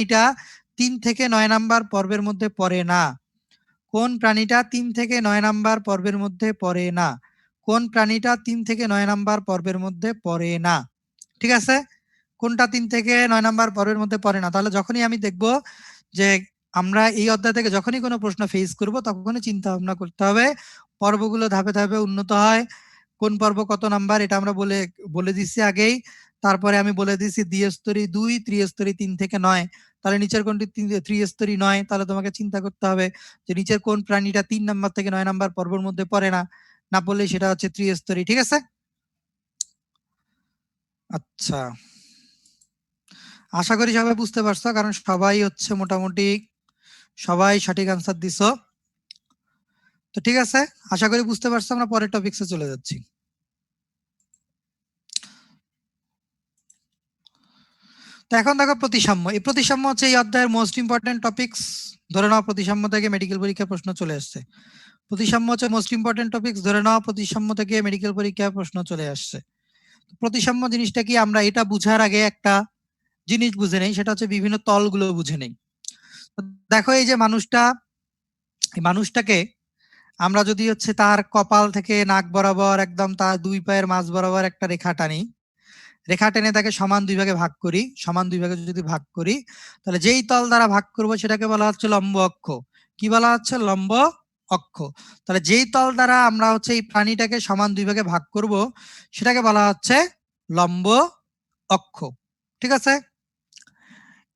এটা 3 থেকে 9 নাম্বার পর্বের মধ্যে পড়ে না? কোন প্রাণীটা 3 থেকে 9 নাম্বার পর্বের মধ্যে পড়ে না? কোন প্রাণীটা 3 থেকে 9 নাম্বার পর্বের মধ্যে পড়ে না? ঠিক আছে? কোনটা 3 থেকে 9 নাম্বার পর্বের মধ্যে পড়ে না? তাহলে যখনই আমি দেখব যে আমরা এই অধ্যায় থেকে যখনই কোনো প্রশ্ন ফেস করব তখনই চিন্তা ভাবনা করতে হবে, পর্বগুলো ধাপে ধাপে উন্নত হয়। কোন পর্ব কত নাম্বার এটা আমরা বলে দিচ্ছি আগেই। তারপরে আমি বলে দিচ্ছি দ্বিস্তরী 2, ত্রিস্তরী 3 থেকে 9। তাহলে নিচের কোনটি ত্রিস্তরী 9? তাহলে তোমাকে চিন্তা করতে হবে যে নিচের কোন প্রাণীটা 3 নাম্বার থেকে 9 নাম্বার পর্বের মধ্যে পড়ে না। না পড়লে সেটা হচ্ছে ত্রিস্তরী। ঠিক আছে? আচ্ছা, আশা করি সবাই বুঝতে পারছো, কারণ সবাই হচ্ছে মোটামুটি সবাই সঠিক আনসার দিছো। তো ঠিক আছে, আশা করি বুঝতে পারছো। আমরা পরের টপিকসে চলে যাচ্ছি। তো এখন দেখো প্রতিসাম্য। এই প্রতিসাম্য হচ্ছে এই অধ্যায়ের মোস্ট ইম্পর্টেন্ট টপিকস। ধরে নাও প্রতিসাম্য থেকে মেডিকেল পরীক্ষায় প্রশ্ন চলে আসছে। প্রতিসাম্য হচ্ছে মোস্ট ইম্পর্টেন্ট টপিকস। ধরে নাও প্রতিসাম্য থেকে মেডিকেল পরীক্ষায় প্রশ্ন চলে আসছে। প্রতিসাম্য জিনিসটা কি, আমরা এটা বুঝার আগে একটা জিনিস বুঝে নেই, সেটা হচ্ছে বিভিন্ন তলগুলো বুঝে নেই। দেখো এই যে মানুষটাকে আমরা যদি হচ্ছে তার কপাল থেকে নাক বরাবর একদম তার 2 পায়ের মাঝ বরাবর একটা রেখা টানি, রেখা টেনে তাকে সমান 2 ভাগে ভাগ করি, সমান 2 ভাগে যদি ভাগ করি, তাহলে যেই তল দ্বারা ভাগ করব সেটাকে বলা হচ্ছে লম্ব অক্ষ। কি বলা হচ্ছে? লম্ব অক্ষ। তাহলে যেই তল দ্বারা আমরা হচ্ছে এই প্রাণীটাকে সমান 2 ভাগে ভাগ করব সেটাকে বলা হচ্ছে লম্ব অক্ষ। ঠিক আছে?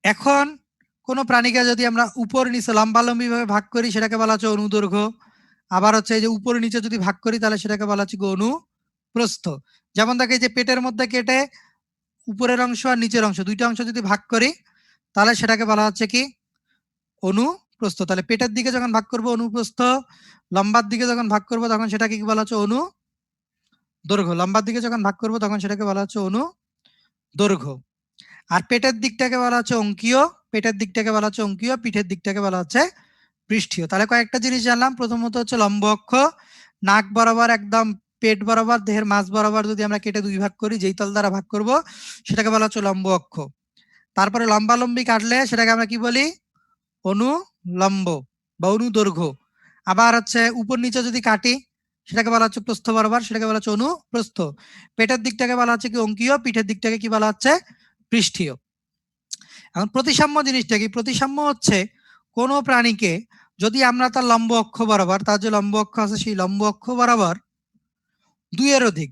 এখন কোন প্রাণীকে যদি আমরা উপর নিচে লম্বালম্বি ভাবে ভাগ করি সেটাকে বলা হচ্ছে অনুদৈর্ঘ্য। আবার হচ্ছে এই যে উপর নিচে যদি ভাগ করি তাহলে সেটাকে বলা হচ্ছে অনুপ্রস্থ। যেমন দেখে যে পেটের মধ্যে কেটে উপরের অংশ আর নিচের অংশ দুইটা অংশ যদি ভাগ করি তাহলে সেটাকে বলা হচ্ছে কি? অনুপ্রস্থ। তাহলে পেটের দিকে যখন ভাগ করব অনুপ্রস্থ, লম্বার দিকে যখন ভাগ করব তখন সেটাকে কি বলা হচ্ছে? অনুদৈর্ঘ্য। লম্বার দিকে যখন ভাগ করব তখন সেটাকে বলা হচ্ছে অনুদৈর্ঘ্য। আর পেটের দিকটাকে বলা হচ্ছে অঙ্কীয়, পেটের দিকটাকে বলা হচ্ছে অঙ্কীয়, পিঠের দিকটাকে বলা হচ্ছে পৃষ্ঠীয়। তাহলে কয়েকটা জিনিস জানলাম। প্রথমত হচ্ছে লম্ব অক্ষ, নাক বরাবর একদম পেট বরাবর দেহের মাঝ বরাবর যদি আমরা কেটে 2 ভাগ করি, যেই তল দ্বারা ভাগ করব সেটাকে বলা হচ্ছে লম্ব অক্ষ। তারপরে লম্বালম্বি কাটলে সেটাকে আমরা কি বলি? অনুলম্ব বা অনুদৈর্ঘ্য। আবার হচ্ছে উপর নিচে যদি কাটি সেটাকে বলা হচ্ছে প্রস্থ বরাবর, সেটাকে বলা হচ্ছে অনুপ্রস্থ। পেটের দিকটাকে বলা হচ্ছে কি? অঙ্কীয়, পিঠের দিকটাকে কি বলা হচ্ছে? পৃষ্ঠীয়। এখন প্রতিসাম্য জিনিসটা কি? প্রতিসাম্য হচ্ছে কোনো প্রাণীকে যদি আমরা তার লম্ব অক্ষ বরাবর, তার যে লম্ব অক্ষ আছে সেই লম্ব অক্ষ বরাবর 2 এর অধিক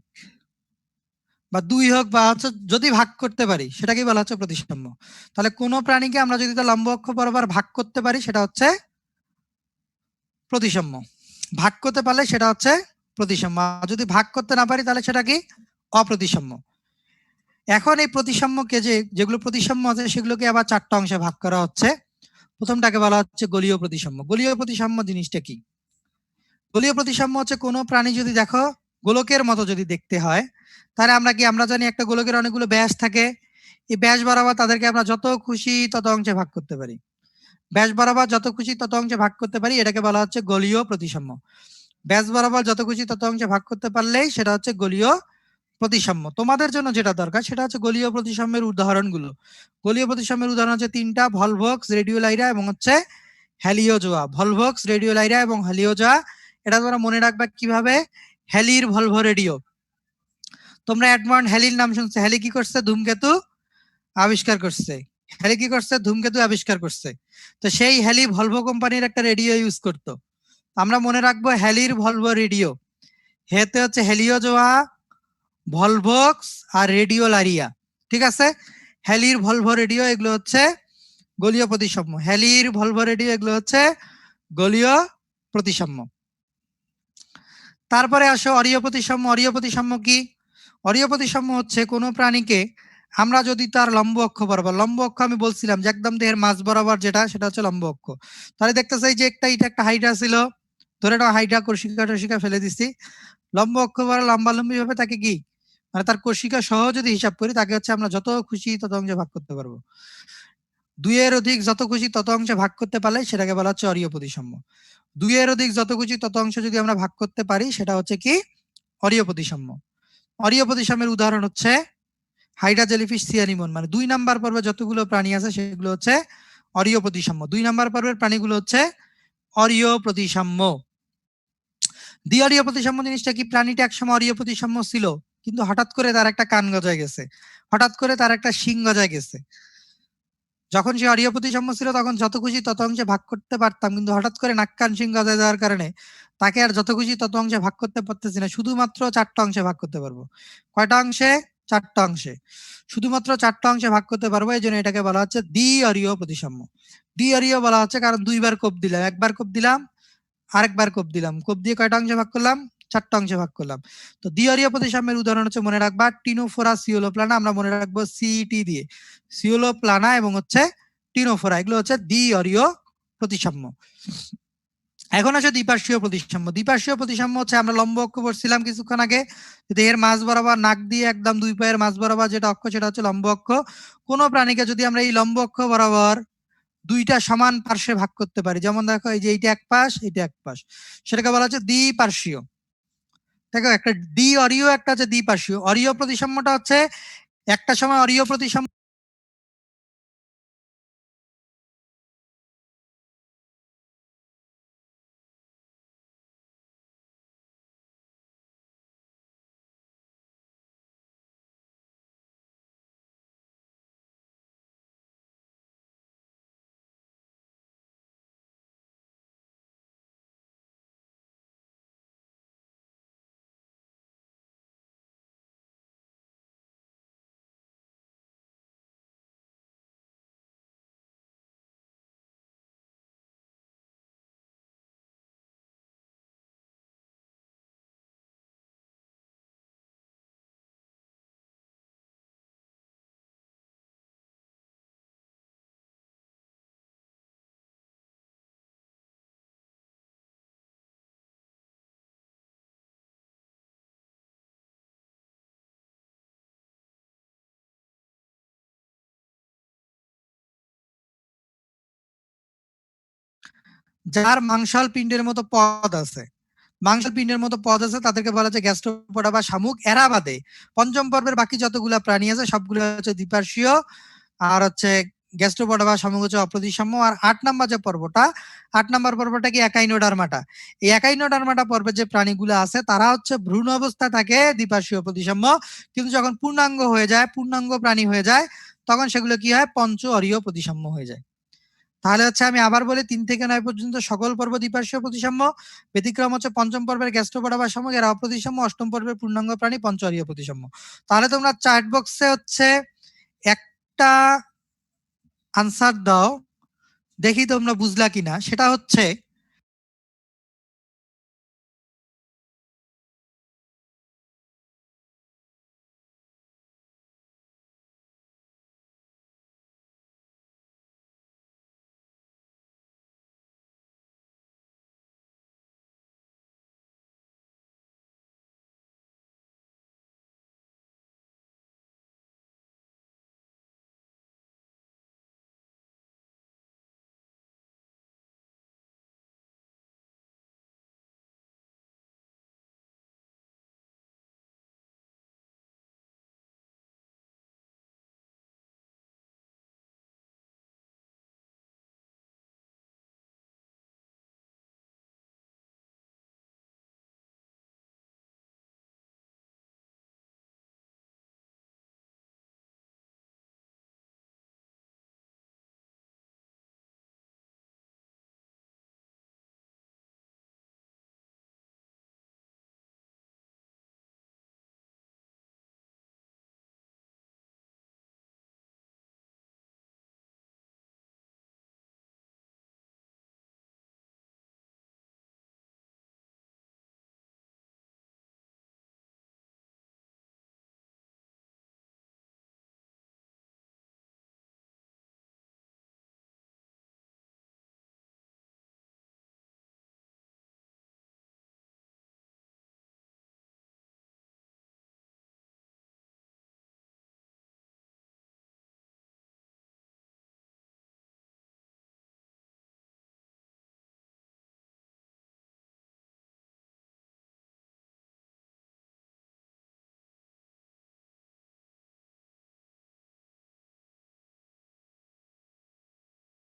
বা 2 হোক বা হচ্ছে যদি ভাগ করতে পারি সেটাকেই বলা হচ্ছে প্রতিসাম্য। তাহলে কোনো প্রাণীকে আমরা যদি তার লম্ব অক্ষ বরাবর ভাগ করতে পারি সেটা হচ্ছে প্রতিসাম্য। ভাগ করতে পারলে সেটা হচ্ছে প্রতিসাম্য। আর যদি ভাগ করতে না পারি তাহলে সেটা কি? অপ্রতিসাম্য। এখন এই প্রতিসাম্যকে যেগুলো প্রতিসাম্য আছে সেগুলোকে আবার 4টা অংশে ভাগ করা হচ্ছে। প্রথমটাকে বলা হচ্ছে গলীয় প্রতিসাম্য। গলীয় প্রতিসাম্য জিনিসটা কি? গলীয় প্রতিসাম্য হচ্ছে কোনো প্রাণী যদি দেখো গোলকের মতো যদি দেখতে হয়, তাহলে আমরা জানি একটা গোলকের অনেকগুলো ব্যাস থাকে। এই ব্যাস বরাবর তাদেরকে আমরা যত খুশি তত অংশে ভাগ করতে পারি। ব্যাস বরাবর যত খুশি তত অংশে ভাগ করতে পারি, এটাকে বলা হচ্ছে গলীয় প্রতিসাম্য। ব্যাস বরাবর যত খুশি তত অংশে ভাগ করতে পারলেই সেটা হচ্ছে গলীয় প্রতিসাম্য। তোমাদের জন্য যেটা দরকার সেটা হচ্ছে গলীয় প্রতিসাম্যের উদাহরণগুলো। গলীয় প্রতিসাম্যের উদাহরণ হচ্ছে 3টা: ভলভক্স, রেডিওলাইরা এবং হচ্ছে হ্যালিওজোয়া। ভলভক্স, রেডিওলাইরা এবং হ্যালিওজোয়া। এটা তোমরা মনে রাখবা কিভাবে? হ্যালির ভলভো রেডিও। তোমরা এডমন্ড হ্যালির নাম শুনছো। হ্যালি কি করছে? ধূমকেতু আবিষ্কার করছে। হ্যালি কি করছে? ধূমকেতু আবিষ্কার করছে। তো সেই হ্যালি ভলভো কোম্পানির একটা রেডিও ইউজ করতো। আমরা মনে রাখবো হ্যালির ভলভো রেডিও। হেতে হচ্ছে হ্যালিওজোয়া, ভলভক্স আর রেডিওলারিয়া। ঠিক আছে? হ্যালির ভলভো রেডিও এগুলো হচ্ছে গলীয় প্রতিসাম্য। হ্যালির ভলভো রেডিও এগুলো হচ্ছে গলীয় প্রতিসাম্য। তারপরে আসো অরীয় প্রতিসাম্য। অরীয় প্রতিসাম্য কি? অরীয় প্রতিসাম্য হচ্ছে কোনো প্রাণীকে আমরা যদি তার লম্ব অক্ষ বরাবর, লম্ব অক্ষ আমি বলছিলাম যে একদম দেহের মাঝ বরাবর যেটা, সেটা হচ্ছে লম্ব অক্ষ। তাহলে দেখতেছে যে এটা একটা হাইড্রা ছিল, ধরে নাও হাইড্রা কর্ষিকা ফেলে দিচ্ছি। লম্ব অক্ষ বরাবর লম্বালম্বি ভাবে তাকে কি মানে তার কর্ষিকা সহ যদি হিসাব করি তাকে হচ্ছে আমরা যত খুশি তত অংশে ভাগ করতে পারবো। 2 এর অধিক যত খুশি তত অংশে ভাগ করতে পারলে সেটাকে বলা হচ্ছে অরীয় প্রতিসাম্য। 2 এর অধিক যত খুশি তত অংশ যদি আমরা ভাগ করতে পারি সেটা হচ্ছে কি? অরীয় প্রতিসাম্য। অরীয় প্রতিসাম্যের উদাহরণ হচ্ছে হাইড্রা জেলিফিশ, সি অ্যানিমন, মানে 2 নাম্বার পর্বে যতগুলো প্রাণী আছে সেগুলো হচ্ছে অরীয় প্রতিসাম্য। 2 নাম্বার পর্বের প্রাণীগুলো হচ্ছে অরীয় প্রতিসাম্য। দ্বিঅরীয় প্রতিসাম্য জিনিসটা কি? প্রাণীটা একসময় অরীয় প্রতিসাম্য ছিল, কিন্তু হঠাৎ করে তার একটা কান গজায় গেছে, হঠাৎ করে তার একটা শিং গজায় গেছে। যখন সে অরীয় প্রতিসাম্য ছিল তখন যত খুশি তত অংশে ভাগ করতে পারতাম, কিন্তু হঠাৎ করে নাক কান শিং গজায় যাওয়ার কারণে তাকে আর যত খুশি তত অংশে ভাগ করতে পারতেছি না, শুধুমাত্র 4টা অংশে ভাগ করতে পারবো। কয়টা অংশে? 4টা অংশে, শুধুমাত্র 4টা অংশে ভাগ করতে পারবো। এই জন্য এটাকে বলা হচ্ছে দ্বিঅরীয় প্রতিসাম্য। দ্বিঅরীয় বলা হচ্ছে কারণ 2বার কোপ দিলাম, একবার কোপ দিলাম, আরেকবার কোপ দিলাম, কোপ দিয়ে কয়টা অংশে ভাগ করলাম? 4টা অংশে ভাগ করলাম। তো দ্বিঅরীয় প্রতিসাম্যের উদাহরণ হচ্ছে, মনে রাখবা, টিনোফোরা, সিওলোপ্লানা। আমরা মনে রাখবো সিটি দিয়ে, সিওলোপ্লানা এবং হচ্ছে টিনোফোরা, এগুলো হচ্ছে দ্বিঅরীয় প্রতিসাম্য। এখন আছে দ্বিপার্শ্বীয় প্রতিসাম্য। দ্বিপার্শ্বীয় প্রতিসাম্য হচ্ছে, আমরা লম্ব অক্ষ পড়ছিলাম কিছুক্ষণ আগে, দেহের মাঝ বরাবর নাক দিয়ে একদম 2 পায়ের মাঝ বরাবর যেটা অক্ষ সেটা হচ্ছে লম্ব অক্ষ। কোনো প্রাণীকে যদি আমরা এই লম্ব অক্ষ বরাবর 2টা সমান পার্শ্বে ভাগ করতে পারি, যেমন দেখো এই যে এইটা এক পাশ, এইটা এক পাশ, সেটাকে বলা হচ্ছে দ্বিপার্শ্বীয়। দেখো একটা দ্বিঅরীয়, একটা হচ্ছে দ্বিপার্শ্বীয়। অরীয় প্রতিসাম্যটা হচ্ছে একটা সময় অরীয় প্রতিসাম্য যার মাংসাল পিণ্ডের মতো পদ আছে, মাংসাল পিণ্ডের মতো পদ আছে, তাদেরকে বলা হচ্ছে গ্যাস্ট্রোপোডা বা শামুক। এরা বাদে পঞ্চম পর্বের বাকি যতগুলা প্রাণী আছে সবগুলো হচ্ছে দ্বিপার্শ্বীয়, আর হচ্ছে গ্যাস্ট্রোপোডা বা শামুক হচ্ছে অপ্রতিসাম্য। আর 8 নাম্বার যে পর্বটা, 8 নাম্বার পর্বটা কি? একাইনোডার্মাটা। এই একাইনোডার্মাটা পর্বের যে প্রাণীগুলো আছে তারা হচ্ছে ভ্রূণ অবস্থা থাকে দ্বিপার্শ্বীয় প্রতিসাম্য, কিন্তু যখন পূর্ণাঙ্গ হয়ে যায়, পূর্ণাঙ্গ প্রাণী হয়ে যায়, তখন সেগুলো কি হয়? পঞ্চ অরীয় প্রতিসাম্য হয়ে যায়। তাহলে হচ্ছে আমি আবার বলি, 3 থেকে 9 পর্যন্ত সকল পর্ব দ্বিপার্শ্বীয় প্রতিসাম্য, ব্যতিক্রম হচ্ছে পঞ্চম পর্বের গ্যাস্ট্রোপোডা বা শামুক, এরা অপ্রতিসাম্য। অষ্টম পর্বের পূর্ণাঙ্গ প্রাণী পঞ্চ অরীয় প্রতিসাম্য। তাহলে তোমরা চ্যাট বক্সে হচ্ছে একটা আনসার দাও, দেখি তোমরা বুঝলা কিনা। সেটা হচ্ছে